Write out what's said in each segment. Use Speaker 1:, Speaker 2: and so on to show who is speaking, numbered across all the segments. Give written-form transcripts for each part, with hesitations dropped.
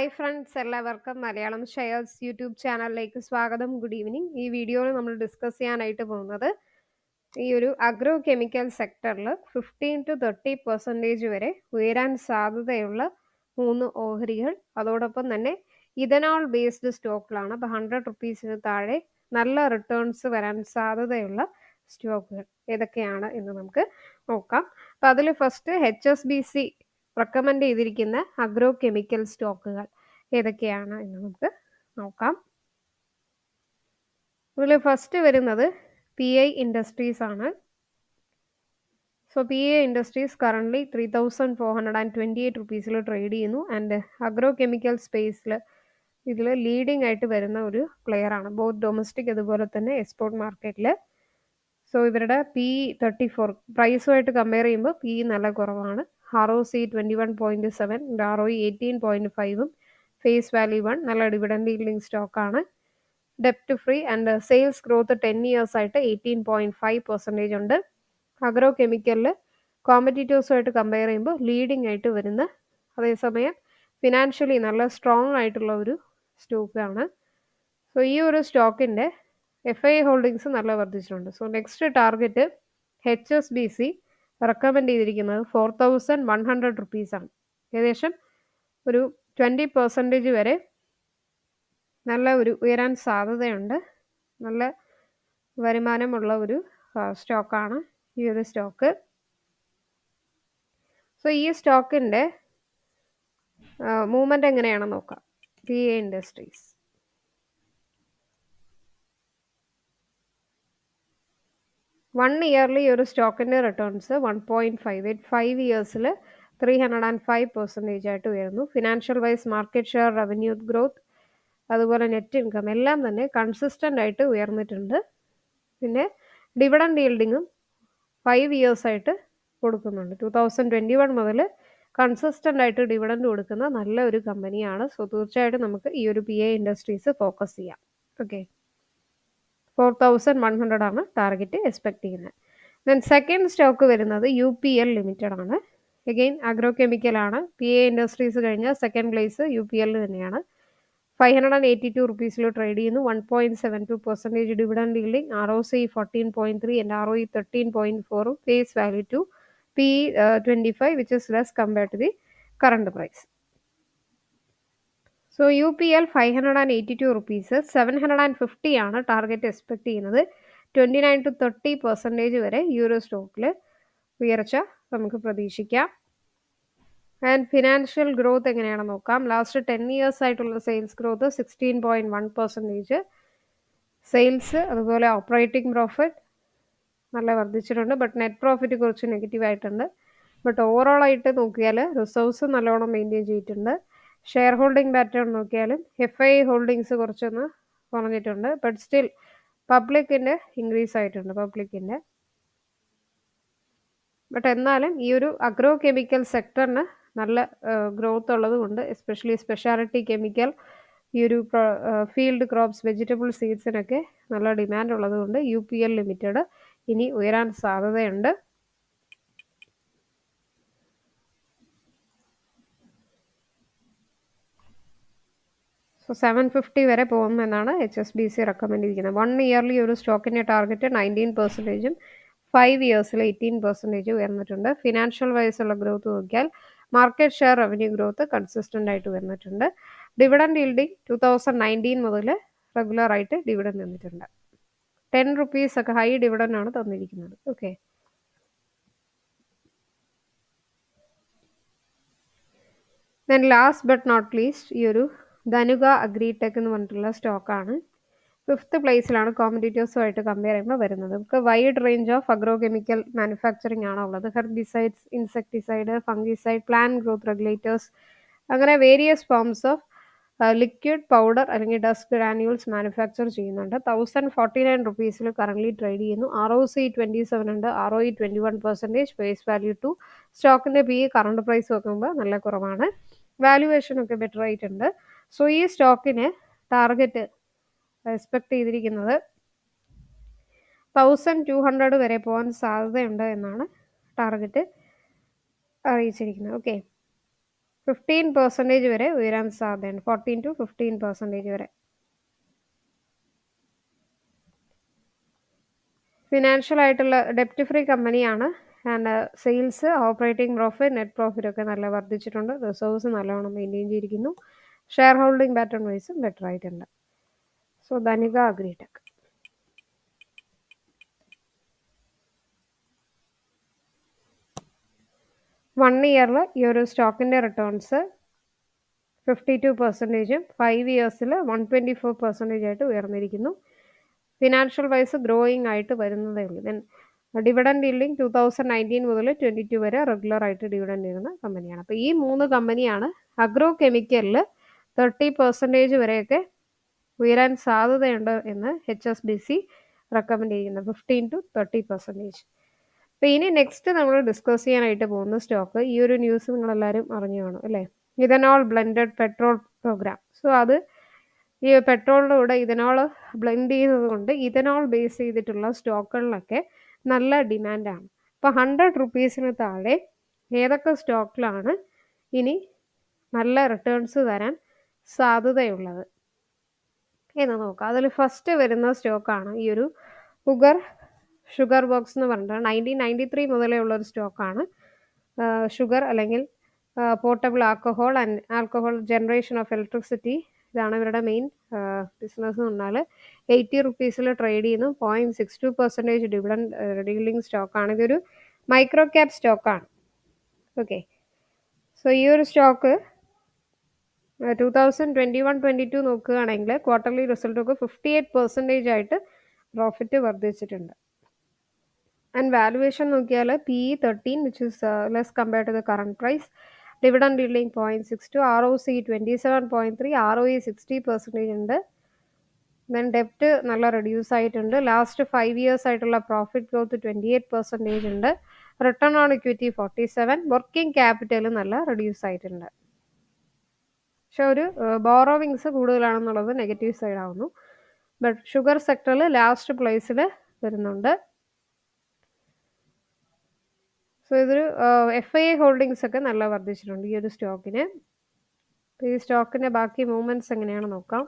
Speaker 1: Hi friends, എല്ലാവർക്കും Malayalam shares YouTube ചാനലിലേക്ക് സ്വാഗതം. Good evening. ഈ വീഡിയോയിൽ നമ്മൾ ഡിസ്കസ് ചെയ്യാനായിട്ട് പോകുന്നത് ഈ ഒരു അഗ്രോ കെമിക്കൽ സെക്ടറിൽ 15-30% വരെ ഉയരാൻ സാധ്യതയുള്ള 3 ഓഹരികൾ, അതോടൊപ്പം തന്നെ ഇഥനോൾ ബേസ്ഡ് സ്റ്റോക്കിലാണ്. അപ്പോൾ 100 റുപ്പീസിന് താഴെ നല്ല റിട്ടേൺസ് വരാൻ സാധ്യതയുള്ള സ്റ്റോക്കുകൾ ഏതൊക്കെയാണ് എന്ന് നമുക്ക് നോക്കാം. അപ്പോൾ അതിൽ ഫസ്റ്റ് HSBC റെക്കമെൻഡ് ചെയ്തിരിക്കുന്ന അഗ്രോ കെമിക്കൽ സ്റ്റോക്കുകൾ ഏതൊക്കെയാണ് എന്ന് നമുക്ക് നോക്കാം. ഇതിൽ ഫസ്റ്റ് വരുന്നത് PI ഇൻഡസ്ട്രീസ് ആണ്. സോ PI ഇൻഡസ്ട്രീസ് കറൻ്റ്ലി 3428 റുപ്പീസിൽ ട്രേഡ് ചെയ്യുന്നു. ആൻഡ് അഗ്രോ കെമിക്കൽ സ്പേസിൽ ഇതിൽ ലീഡിംഗ് ആയിട്ട് വരുന്ന ഒരു പ്ലെയർ ആണ്, ബോത്ത് ഡൊമസ്റ്റിക് അതുപോലെ തന്നെ എക്സ്പോർട്ട് മാർക്കറ്റിൽ. സോ ഇവരുടെ P34 പ്രൈസുമായിട്ട് കമ്പയർ ചെയ്യുമ്പോൾ P നല്ല കുറവാണ്. ROC 21.7, ROE 18.5, ഫേസ് വാല്യൂ 1, നല്ല ഡിവിഡൻഡ് yielding സ്റ്റോക്കാണ്. ഡെപ്റ്റ് free and sales growth 10 years ആയിട്ട് 18.5% ഉണ്ട്. അഗ്രോ കെമിക്കലിൽ കോമ്പറ്റീറ്റേഴ്സുമായിട്ട് കമ്പയർ ചെയ്യുമ്പോൾ ലീഡിംഗ് ആയിട്ട് വരുന്ന, അതേസമയം ഫിനാൻഷ്യലി നല്ല സ്ട്രോങ് ആയിട്ടുള്ള ഒരു സ്റ്റോക്കാണ്. സോ ഈ ഒരു സ്റ്റോക്കിൻ്റെ FI ഹോൾഡിങ്സ് നല്ല വർദ്ധിച്ചിട്ടുണ്ട്. So next target HSBC recommend ചെയ്തിരിക്കുന്നത് 4100 റുപ്പീസാണ്. ഏകദേശം ഒരു 20% വരെ നല്ല ഒരു ഉയരാൻ സാധ്യതയുണ്ട്. നല്ല വരുമാനമുള്ള ഒരു സ്റ്റോക്കാണ് ഈ ഒരു സ്റ്റോക്ക്. സോ ഈ സ്റ്റോക്കിൻ്റെ മൂവ്മെൻറ്റ് എങ്ങനെയാണെന്ന് നോക്കാം. PI ഇൻഡസ്ട്രീസ് 1 ഇയർലി ഒരു സ്റ്റോക്കിൻ്റെ റിട്ടേൺസ് 1.58, 5 ഇയേഴ്സിൽ 305% ആയിട്ട് ഉയർന്നു. Financial wise market share, revenue growth, അതുപോലെ നെറ്റ് ഇൻകം എല്ലാം തന്നെ കൺസിസ്റ്റൻ്റ് ആയിട്ട് ഉയർന്നിട്ടുണ്ട്. പിന്നെ ഡിവിഡൻഡ് yieldingഉം 5 ഇയേഴ്സായിട്ട് കൊടുക്കുന്നുണ്ട്. 2021 മുതൽ കൺസിസ്റ്റൻ്റ് ആയിട്ട് ഡിവിഡൻഡ് കൊടുക്കുന്ന നല്ല ഒരു കമ്പനിയാണ്. സോ തീർച്ചയായിട്ടും നമുക്ക് ഈ ഒരു PI ഇൻഡസ്ട്രീസ് ഫോക്കസ് ചെയ്യാം. ഓക്കെ, 4100 ആണ് ടാർഗറ്റ് എക്സ്പെക്ട് ചെയ്യുന്നത്. ദെൻ സെക്കൻഡ് സ്റ്റോക്ക് വരുന്നത് UPL ലിമിറ്റഡ് ആണ്. അഗെയിൻ അഗ്രോ കെമിക്കലാണ്. PI ഇൻഡസ്ട്രീസ് കഴിഞ്ഞാൽ സെക്കൻഡ് പ്ലേസ് UPL തന്നെയാണ്. 582 റുപ്പീസിൽ ട്രേഡ് ചെയ്യുന്നു. 1.72% dividend yielding, ROC 14.3 and ROE 13.4, face value 2, PE 25, which is less compared to the current price. So UPL 582 rupees, 750 ആണ് target expect ചെയ്യുന്നത്. 29-30% വരെ ഈ ഒരു സ്റ്റോക്കിൽ ഉയർച്ച നമുക്ക് പ്രതീക്ഷിക്കാം. ആൻഡ് ഫിനാൻഷ്യൽ ഗ്രോത്ത് എങ്ങനെയാണെന്ന് നോക്കാം. ലാസ്റ്റ് 10 ഇയേഴ്സ് ആയിട്ടുള്ള സെയിൽസ് ഗ്രോത്ത് 16.1%. സെയിൽസ് അതുപോലെ ഓപ്പറേറ്റിംഗ് പ്രോഫിറ്റ് നല്ല വർദ്ധിച്ചിട്ടുണ്ട്. ബട്ട് നെറ്റ് പ്രോഫിറ്റ് കുറച്ച് നെഗറ്റീവ് ആയിട്ടുണ്ട്. ബട്ട് ഓവറോൾ ആയിട്ട് നോക്കിയാൽ റിസർവ്സ് നല്ലോണം മെയിൻറ്റെയിൻ ചെയ്തിട്ടുണ്ട്. ഷെയർ ഹോൾഡിംഗ് പാറ്റേൺ നോക്കിയാലും FI ഹോൾഡിങ്സ് കുറച്ചൊന്ന് കുറഞ്ഞിട്ടുണ്ട്. ബട്ട് സ്റ്റിൽ പബ്ലിക്കിൻ്റെ ഇൻക്രീസ് ആയിട്ടുണ്ട്, പബ്ലിക്കിൻ്റെ. ബട്ട് എന്നാലും ഈ ഒരു അഗ്രോ കെമിക്കൽ സെക്ടറിന് നല്ല ഗ്രോത്ത് ഉള്ളത് കൊണ്ട്, എസ്പെഷ്യലി സ്പെഷ്യാലിറ്റി കെമിക്കൽ, ഈ ഒരു ഫീൽഡ് ക്രോപ്സ്, വെജിറ്റബിൾ സീഡ്സിനൊക്കെ നല്ല ഡിമാൻഡ് ഉള്ളത് കൊണ്ട് UPL ലിമിറ്റഡ് ഇനി ഉയരാൻ സാധ്യതയുണ്ട്. സോ 750 വരെ പോകുമെന്നാണ് HSBC റെക്കമെൻഡ് ചെയ്തിരിക്കുന്നത്. 1 ഇയർലി ഒരു സ്റ്റോക്കിൻ്റെ ടാർഗറ്റ് 19%, 5 ഇയേഴ്സിൽ 18% ഉയർന്നിട്ടുണ്ട്. ഫിനാൻഷ്യൽ വൈസുള്ള ഗ്രോത്ത് നോക്കിയാൽ market share, revenue growth consistent ആയിട്ട് ഉയർന്നിട്ടുണ്ട്. ഡിവിഡൻഡ് yielding 2019 മുതൽ റെഗുലറായിട്ട് ഡിവിഡൻഡ് തന്നിട്ടുണ്ട്. 10 റുപ്പീസ് ഒക്കെ ഹൈ ഡിവിഡൻഡ് ആണ് തന്നിരിക്കുന്നത്. Okay, then last but not least ഈ ഒരു ധനുക അഗ്രിടെക് എന്ന് പറഞ്ഞിട്ടുള്ള സ്റ്റോക്കാണ്. 5th പ്ലേസിലാണ് കോമ്പറ്റീറ്റേഴ്സുമായിട്ട് കമ്പയർ ചെയ്യുമ്പോൾ വരുന്നത്. നമുക്ക് wide range of agro chemical manufacturing ആണ് ഉള്ളത്. Herbicides, insecticide, fungicide, plant growth regulators, അങ്ങനെ various forms of liquid, powder അല്ലെങ്കിൽ ഡസ്റ്റ് ഗ്രാന്യൂൾസ് മാനുഫാക്ചർ ചെയ്യുന്നുണ്ട്. 1049 റുപ്പീസിൽ കറൻ്റ്ലി ട്രേഡ് ചെയ്യുന്നു. ROC 27 ഉണ്ട്, ROE 21%, ഫേസ് വാല്യൂ 2. സ്റ്റോക്കിൻ്റെ PE കറണ്ട് പ്രൈസ് നോക്കുമ്പോൾ നല്ല കുറവാണ്. വാല്യുവേഷൻ ഒക്കെ ബെറ്റർ ആയിട്ടുണ്ട്. സോ ഈ സ്റ്റോക്കിന് ടാർഗറ്റ് എക്സ്പെക്ട് ചെയ്തിരിക്കുന്നത് 1200 വരെ പോകാൻ സാധ്യതയുണ്ട് എന്നാണ് ടാർഗറ്റ് അറിയിച്ചിരിക്കുന്നത്. ഓക്കെ, 15% വരെ ഉയരാൻ സാധ്യതയുണ്ട്. 14 to 15% വരെ. ഫിനാൻഷ്യൽ ആയിട്ടുള്ള ഡെപ്റ്റ് ഫ്രീ കമ്പനിയാണ്. And sales, operating profit, net profit ഒക്കെ നല്ല വർദ്ധിച്ചിട്ടുണ്ട്. റിസർവ്സ് നല്ലോണം മെയിൻറ്റെയിൻ ചെയ്തിരിക്കുന്നു. ഷെയർ ഹോൾഡിംഗ് പാറ്റേൺ വൈസും ബെറ്റർ ആയിട്ടുണ്ട്. So Dhanuka agritech. വൺ ഇയറിൽ ഈ ഒരു സ്റ്റോക്കിൻ്റെ റിട്ടേൺസ് 52%, 5 ഇയേഴ്സിൽ 124% ആയിട്ട് ഉയർന്നിരിക്കുന്നു. ഫിനാൻഷ്യൽ വൈസ് ഗ്രോയിങ് ആയിട്ട് വരുന്നതേ ഉള്ളൂ. ദെൻ ഡിവിഡൻഡ് ഈൽഡിംഗ് 2019 മുതൽ 22 വരെ റെഗുലർ ആയിട്ട് ഡിവിഡൻഡ് തരുന്ന കമ്പനിയാണ്. അപ്പോൾ ഈ 3 കമ്പനിയാണ് അഗ്രോ കെമിക്കലിൽ 30% വരെയൊക്കെ ഉയരാൻ സാധ്യതയുണ്ട് എന്ന് HSBC റെക്കമെൻഡ് ചെയ്യുന്നത്, 15 to 30%. അപ്പോൾ ഇനി നെക്സ്റ്റ് നമ്മൾ ഡിസ്കസ് ചെയ്യാനായിട്ട് പോകുന്ന സ്റ്റോക്ക്, ഈ ഒരു ന്യൂസ് നിങ്ങളെല്ലാവരും അറിഞ്ഞു കാണും അല്ലേ, ethanol blended petrol programme. So അത് ഈ പെട്രോളിൻ്റെ കൂടെ ഇഥനോൾ ബ്ലെൻഡ് ചെയ്യുന്നത് കൊണ്ട് ഇഥനോൾ ബേസ് ചെയ്തിട്ടുള്ള സ്റ്റോക്കുകളിലൊക്കെ നല്ല ഡിമാൻഡാണ്. അപ്പോൾ 100 റുപ്പീസിന് താഴെ ഏതൊക്കെ സ്റ്റോക്കിലാണ് ഇനി നല്ല റിട്ടേൺസ് തരാൻ സാധ്യതയുള്ളത് എന്ന് നോക്കാം. അതിൽ ഫസ്റ്റ് വരുന്ന സ്റ്റോക്കാണ് ഈ ഒരു ഷുഗർ ബോക്സ് എന്ന് പറഞ്ഞിട്ട് 1993 മുതലേ ഉള്ളൊരു സ്റ്റോക്കാണ്. ഷുഗർ അല്ലെങ്കിൽ portable alcohol generation of electricity, ഇതാണ് ഇവരുടെ മെയിൻ ബിസിനസ് എന്ന് പറഞ്ഞാൽ 80 റുപ്പീസിൽ ട്രേഡ് ചെയ്യുന്നു. 0.62% ഡിവിഡൻഡ് ഡീലിംഗ് സ്റ്റോക്കാണ്. ഇതൊരു മൈക്രോ ക്യാപ് സ്റ്റോക്കാണ്. ഓക്കെ, സോ ഈ ഒരു സ്റ്റോക്ക് 2021-22 നോക്കുകയാണെങ്കിൽ ക്വാർട്ടർലി റിസൾട്ടൊക്കെ 58% ആയിട്ട് പ്രോഫിറ്റ് വർദ്ധിച്ചിട്ടുണ്ട്. ആൻഡ് വാലുവേഷൻ നോക്കിയാൽ PE 13, which is less compared to the current price. Dividend yielding 0.62, ROC 27.3, ROE 60% ഉണ്ട്. ദെൻ ഡെപ്റ്റ് നല്ല റെഡ്യൂസ് ആയിട്ടുണ്ട്. ലാസ്റ്റ് 5 ഇയേഴ്സ് ആയിട്ടുള്ള പ്രോഫിറ്റ് ഗ്രോത്ത് 28% ഉണ്ട്. Return on equity 47, working capital നല്ല റെഡ്യൂസ് ആയിട്ടുണ്ട്. പക്ഷെ ഒരു ബോറോവിങ്സ് കൂടുതലാണെന്നുള്ളത് നെഗറ്റീവ് സൈഡ് ആവുന്നു. ബട്ട് ഷുഗർ സെക്ടറിൽ ലാസ്റ്റ് പ്ലേസിൽ വരുന്നുണ്ട്. സോ ഇതൊരു FII ഹോൾഡിങ്സ് ഒക്കെ നല്ല വർദ്ധിച്ചിട്ടുണ്ട് ഈ ഒരു സ്റ്റോക്കിന്. ഈ സ്റ്റോക്കിൻ്റെ ബാക്കി മൂവ്മെൻറ്റ്സ് എങ്ങനെയാണ് നോക്കാം.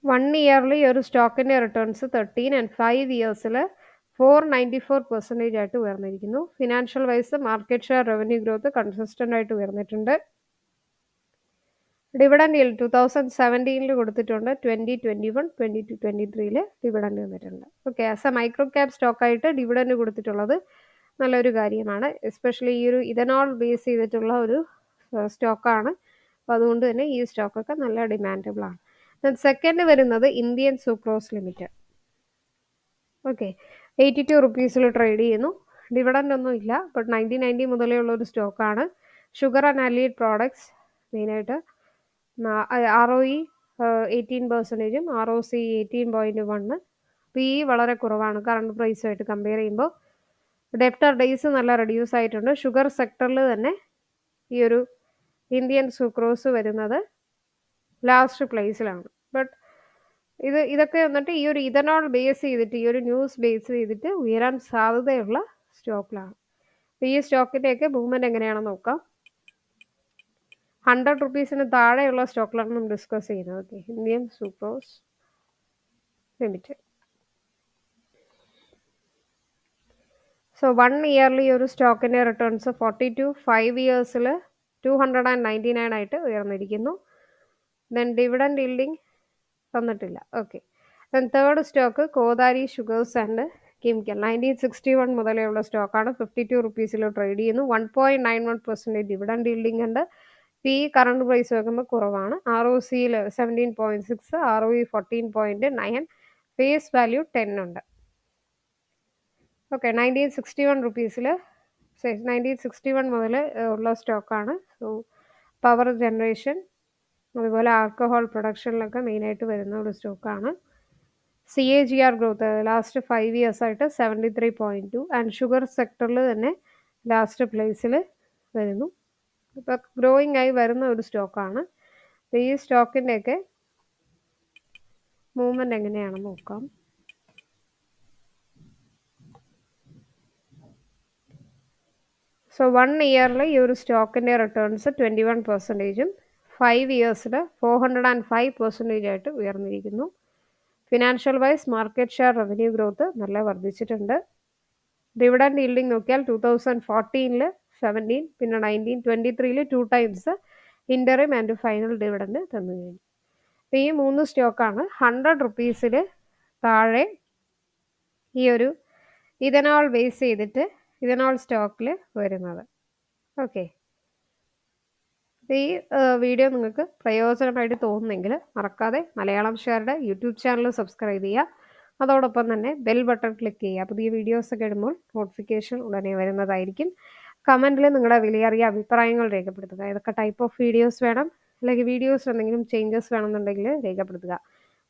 Speaker 1: വൺ ഇയറിൽ ഈ ഒരു സ്റ്റോക്കിൻ്റെ റിട്ടേൺസ് 13 ആൻഡ് 5 ഇയേഴ്സിൽ 494% ആയിട്ട് ഉയർന്നിരിക്കുന്നു. Financial wise market share, revenue growth consistent ആയിട്ട് ഉയർന്നിട്ടുണ്ട്. ഡിവിഡൻഡ് ഈൽഡ് 2017 കൊടുത്തിട്ടുണ്ട്. 2021, 22, 23 ഡിവിഡൻഡ് വന്നിട്ടുണ്ട്. Okay, as a micro cap സ്റ്റോക്കായിട്ട് ഡിവിഡൻഡ് കൊടുത്തിട്ടുള്ളത് നല്ലൊരു കാര്യമാണ്. എസ്പെഷ്യലി ഈ ഒരു ഇഥനോൾ ബേസ് ചെയ്തിട്ടുള്ള ഒരു സ്റ്റോക്കാണ്. അപ്പോൾ അതുകൊണ്ട് തന്നെ ഈ സ്റ്റോക്കൊക്കെ നല്ല ഡിമാൻഡബിൾ ആണ്. സെക്കൻഡ് വരുന്നത് ഇന്ത്യൻ സുക്രോസ് ലിമിറ്റഡ്. ഓക്കെ, 82 റുപ്പീസിൽ ട്രേഡ് ചെയ്യുന്നു. ഡിവിഡൻഡ് ഒന്നും ഇല്ല, ബട്ട് 1990 മുതലേ ഉള്ളൊരു സ്റ്റോക്കാണ്. ഷുഗർ ആൻഡ് അലീഡ് പ്രോഡക്ട്സ് മെയിനായിട്ട്. ROE 18%, ROC 18.1. PE വളരെ കുറവാണ് കറണ്ട് പ്രൈസുമായിട്ട് കമ്പയർ ചെയ്യുമ്പോൾ. ഡെപ്റ്റർ ഡേയ്സ് നല്ല റെഡ്യൂസ് ആയിട്ടുണ്ട്. ഷുഗർ സെക്ടറിൽ തന്നെ ഈ ഒരു ഇന്ത്യൻ സുക്രോസ് വരുന്നത് ലാസ്റ്റ് പ്ലേസിലാണ്. ബട്ട് ഇതൊക്കെ വന്നിട്ട് ഈ ഒരു ഇഥനോൾ ബേസ് ചെയ്തിട്ട്, ഈ ഒരു ന്യൂസ് ബേസ് ചെയ്തിട്ട് ഉയരാൻ സാധ്യതയുള്ള സ്റ്റോക്കിലാണ്. അപ്പോൾ ഈ സ്റ്റോക്കിൻ്റെയൊക്കെ മൂവ്മെൻറ്റ് എങ്ങനെയാണെന്ന് നോക്കാം. 100 റുപ്പീസിന് താഴെയുള്ള സ്റ്റോക്കിലാണ് നമ്മൾ ഡിസ്കസ് ചെയ്യുന്നത്. Okay, Indian Sucrose Limited. So 1 yearly ഒരു സ്റ്റോക്കിൻ്റെ റിട്ടേൺസ് 42, 5 ഇയേഴ്സിൽ 299 ആയിട്ട് ഉയർന്നിരിക്കുന്നു. ദെൻ ഡിവിഡൻഡ് ഈൽഡിംഗ് തന്നിട്ടില്ല. Okay, then third stock Kothari Sugars and Chemical. 1961 മുതലേ ഉള്ള സ്റ്റോക്കാണ്. 52 റുപ്പീസിൽ ട്രേഡ് ചെയ്യുന്നു. 1.91% ഡിവിഡൻഡ് ഈൽഡിംഗ് ഉണ്ട്. PE കറണ്ട് പ്രൈസ് വെക്കുമ്പോൾ കുറവാണ്. ROCയിൽ 17.6, ROE 14.9, ഫേസ് വാല്യൂ 10 ഉണ്ട്. ഓക്കെ, 1961 മുതൽ ഉള്ള സ്റ്റോക്കാണ്. സോ പവർ ജനറേഷൻ, അതുപോലെ ആൽക്കഹോൾ പ്രൊഡക്ഷനിലൊക്കെ മെയിനായിട്ട് വരുന്ന ഒരു സ്റ്റോക്കാണ്. CAGR ഗ്രോത്ത് ലാസ്റ്റ് 5 ഇയേഴ്സ് ആയിട്ട് 73.2, ആൻഡ് ഷുഗർ സെക്ടറിൽ തന്നെ ലാസ്റ്റ് പ്ലേസിൽ വരുന്നു. ഇപ്പോൾ ഗ്രോയിങ് ആയി വരുന്ന ഒരു സ്റ്റോക്കാണ്. അപ്പോൾ ഈ സ്റ്റോക്കിൻ്റെയൊക്കെ മൂവ്മെൻറ്റ് എങ്ങനെയാണെന്ന് നോക്കാം. സോ 1 ഇയറിൽ ഈ ഒരു സ്റ്റോക്കിൻ്റെ റിട്ടേൺസ് 21%, 5 ഇയേഴ്സിൽ 405% ആയിട്ട് ഉയർന്നിരിക്കുന്നു. Financial wise market share revenue growth നല്ല വർദ്ധിച്ചിട്ടുണ്ട്. ഡിവിഡൻഡ് yielding നോക്കിയാൽ 2014 17, പിന്നെ 19, 23 2 times interim and final dividend തന്നു കഴിഞ്ഞു. അപ്പോൾ ഈ 3 സ്റ്റോക്കാണ് 100 റുപ്പീസിൽ താഴെ ഈ ഒരു ഇഥനോൾ ബേസ് ചെയ്തിട്ട് ഇഥനോൾ സ്റ്റോക്കിൽ വരുന്നത്. ഓക്കെ, ഈ വീഡിയോ നിങ്ങൾക്ക് പ്രയോജനമായിട്ട് തോന്നുന്നെങ്കിൽ മറക്കാതെ മലയാളം ഷെയറുടെ യൂട്യൂബ് ചാനൽ സബ്സ്ക്രൈബ് ചെയ്യുക. അതോടൊപ്പം തന്നെ ബെൽ ബട്ടൺ ക്ലിക്ക് ചെയ്യുക. പുതിയ വീഡിയോസൊക്കെ ഇടുമ്പോൾ നോട്ടിഫിക്കേഷൻ ഉടനെ വരുന്നതായിരിക്കും. കമൻറ്റിൽ നിങ്ങളുടെ വിലയേറിയ അഭിപ്രായങ്ങൾ രേഖപ്പെടുത്തുക. ഏതൊക്കെ ടൈപ്പ് ഓഫ് വീഡിയോസ് വേണം, അല്ലെങ്കിൽ വീഡിയോസ് എന്തെങ്കിലും ചേഞ്ചസ് വേണമെന്നുണ്ടെങ്കിൽ രേഖപ്പെടുത്തുക.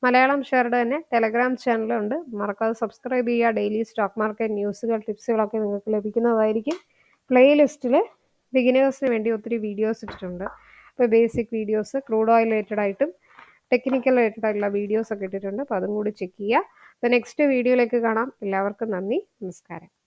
Speaker 1: മലയാളം ഷെയറുടെ തന്നെ ടെലഗ്രാം ചാനലുണ്ട്, മറക്കാതെ സബ്സ്ക്രൈബ് ചെയ്യുക. ഡെയിലി സ്റ്റോക്ക് മാർക്കറ്റ് ന്യൂസുകൾ, ടിപ്സുകളൊക്കെ നിങ്ങൾക്ക് ലഭിക്കുന്നതായിരിക്കും. പ്ലേലിസ്റ്റിൽ ബിഗിനേഴ്സിന് വേണ്ടി ഒത്തിരി വീഡിയോസ് ഇട്ടിട്ടുണ്ട്. അപ്പോൾ basic videos, crude oil related ആയിട്ടും ടെക്നിക്കൽ റിലേറ്റഡ് ആയിട്ടുള്ള വീഡിയോസ് ഒക്കെ ഇട്ടിട്ടുണ്ട്. അപ്പോൾ അതും കൂടി ചെക്ക് ചെയ്യുക. അപ്പോൾ നെക്സ്റ്റ് വീഡിയോയിലേക്ക് കാണാം. എല്ലാവർക്കും നന്ദി, നമസ്കാരം.